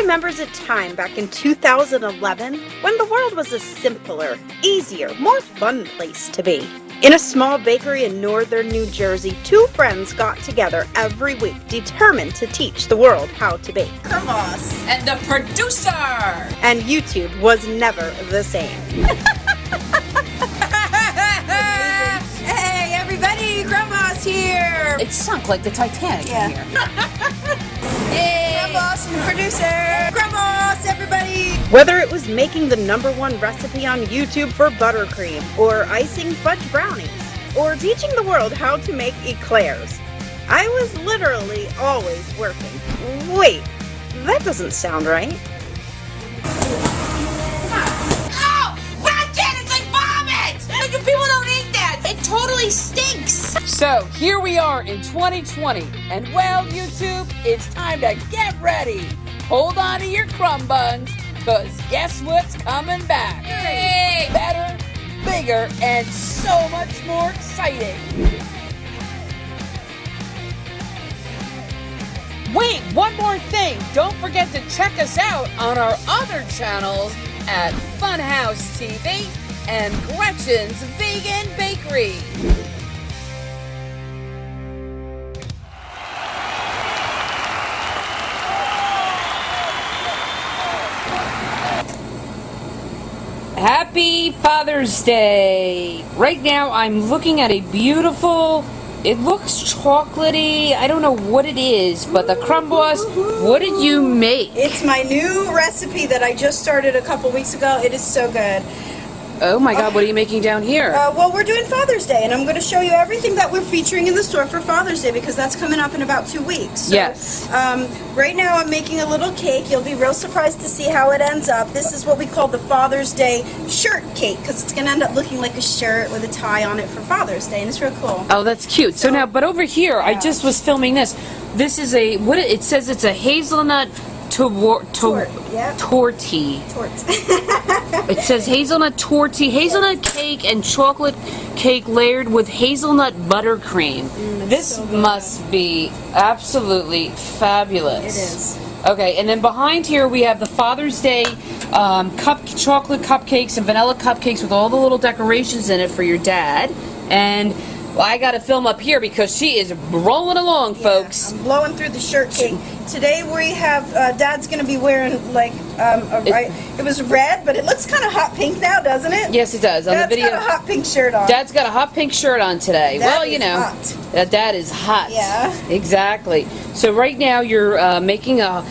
remembers a time back in 2011 when the world was a simpler, easier, more fun place to be. In a small bakery in northern New Jersey, two friends got together every week, determined to teach the world how to bake. Crumb Boss and the producer. And YouTube was never the same. Hey everybody, Crumb Boss here. It sunk like the Titanic in here. Hey, Crumb Boss and the producer. Crumb Boss, everybody. Whether it was making the #1 recipe on YouTube for buttercream, or icing fudge brownies, or teaching the world how to make eclairs, I was literally always working. Wait, that doesn't sound right. Oh, Ratchet, it's like vomit! Like people don't eat that. It totally stinks. So here we are in 2020, and well, YouTube, it's time to get ready. Hold on to your crumb buns, because guess what's coming back? Hey. Better, bigger, and so much more exciting. Wait, one more thing. Don't forget to check us out on our other channels at Funhouse TV and Gretchen's Vegan Bakery. Happy Father's Day! Right now I'm looking at a beautiful, it looks chocolatey, I don't know what it is, but the Crumb Boss, what did you make? It's my new recipe that I just started a couple weeks ago. It is so good. Oh my God, what are you making down here? Well, we're doing Father's Day, and I'm going to show you everything that we're featuring in the store for Father's Day, because that's coming up in about 2 weeks. So, yes. Right now I'm making a little cake. You'll be real surprised to see how it ends up. This is what we call the Father's Day shirt cake, because it's going to end up looking like a shirt with a tie on it for Father's Day, and it's real cool. Oh, that's cute. So now, but over here, I just was filming this. This is a, what it says it's a hazelnut torty. It says hazelnut torty, hazelnut cake and chocolate cake layered with hazelnut buttercream. This so must be absolutely fabulous. It is. Okay, and then behind here we have the Father's Day chocolate cupcakes and vanilla cupcakes with all the little decorations in it for your dad. And I got to film up here because she is rolling along, folks. I'm blowing through the shirt cake. Today we have, Dad's going to be wearing like, it was red, but it looks kind of hot pink now, doesn't it? Yes, it does. On Dad's the video, got a hot pink shirt on. Dad's got a hot pink shirt on today. That well, you know, hot. That is hot. Yeah. Exactly. So right now you're making a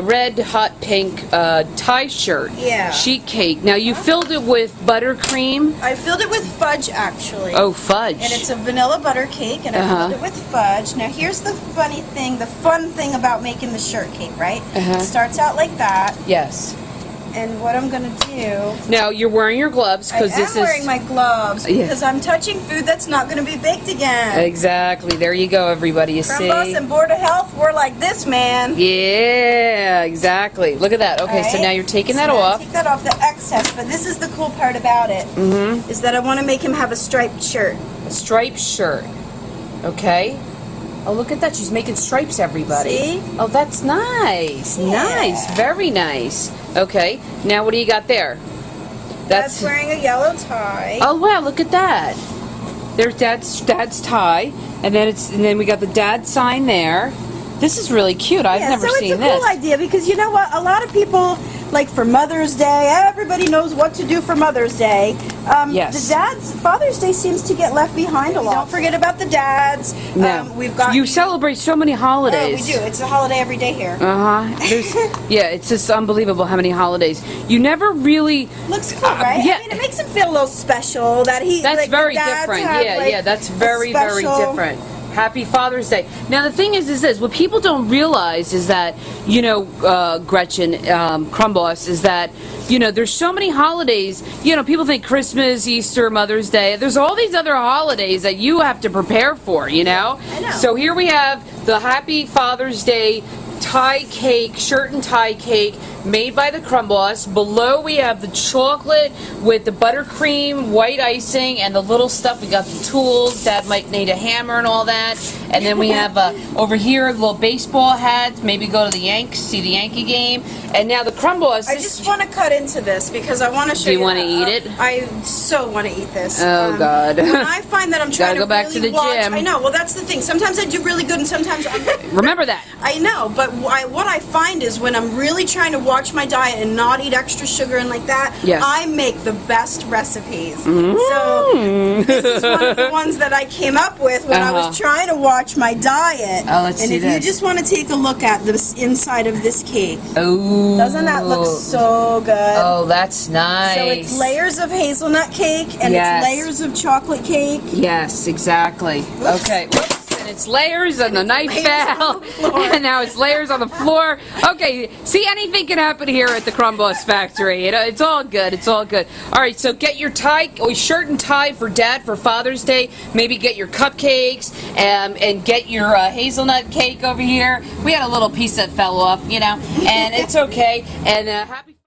red, hot pink tie shirt. Yeah. Sheet cake. Now you filled it with buttercream. I filled it with fudge, actually. Oh, fudge. And it's a vanilla butter cake, and I filled it with fudge. Now here's the funny thing, the fun thing about making the shirt cake, right? It starts out like that. Yes. And what I'm going to do... Now, you're wearing your gloves because this is... I am wearing my gloves because I'm touching food that's not going to be baked again. Exactly. There you go, everybody. You see? Crumb Boss and Board of Health, we're like this, man. Yeah, exactly. Look at that. Okay, so now you're taking that off. Take that off, the excess. But this is the cool part about it, is that I want to make him have a striped shirt. A striped shirt. Okay. Oh, look at that. She's making stripes, everybody. See? Oh, that's nice. Yeah. Nice. Very nice. Okay. Now, what do you got there? That's wearing a yellow tie. Oh, wow. Look at that. There's Dad's tie. And then we got the dad sign there. This is really cute. I've never seen this. So it's a cool idea because you know what? A lot of people, like for Mother's Day, everybody knows what to do for Mother's Day. Yes. The dads, Father's Day seems to get left behind a lot. Don't forget about the dads. No. We've got you celebrate so many holidays. Oh, we do. It's a holiday every day here. Yeah, it's just unbelievable how many holidays. You never really looks cool, right? Yeah. I mean, it makes him feel a little special that he. That's like, very dads different. have, Yeah, that's very different. Happy Father's Day. Now the thing is this: what people don't realize is that Gretchen, Crumb Boss, is that there's so many holidays. People think Christmas, Easter, Mother's Day. There's all these other holidays that you have to prepare for. I know. So here we have the Happy Father's Day tie cake, shirt and tie cake, made by the Crumb Boss. Below we have the chocolate with the buttercream, white icing, and the little stuff. We got the tools. Dad might need a hammer and all that. And then we have over here a little baseball hat. Maybe go to the Yanks, see the Yankee game. And now the Crumb Boss. I just want to cut into this because I want to show you. Do you want to eat it? I so want to eat this. Oh God! When I find that I'm trying to go back really to the watch, gym. I know. Well, that's the thing. Sometimes I do really good, and sometimes Remember that. I know, but what I find is when I'm really trying to watch my diet and not eat extra sugar and like that, yes. I make the best recipes. So this is one of the ones that I came up with when I was trying to watch my diet. Oh, let's see and if you just want to take a look at this inside of this cake, oh, doesn't that look so good? Oh, that's nice. So it's layers of hazelnut cake and it's layers of chocolate cake. Yes, exactly. Oops. Okay. Whoops. And it's layers and the knife fell. And now it's layers on the floor. Okay. See, anything can happen here at the Crumb Boss factory. It's all good. It's all good. All right. So get your tie, shirt and tie for Dad for Father's Day. Maybe get your cupcakes and get your hazelnut cake over here. We had a little piece that fell off, you know, and it's okay. And happy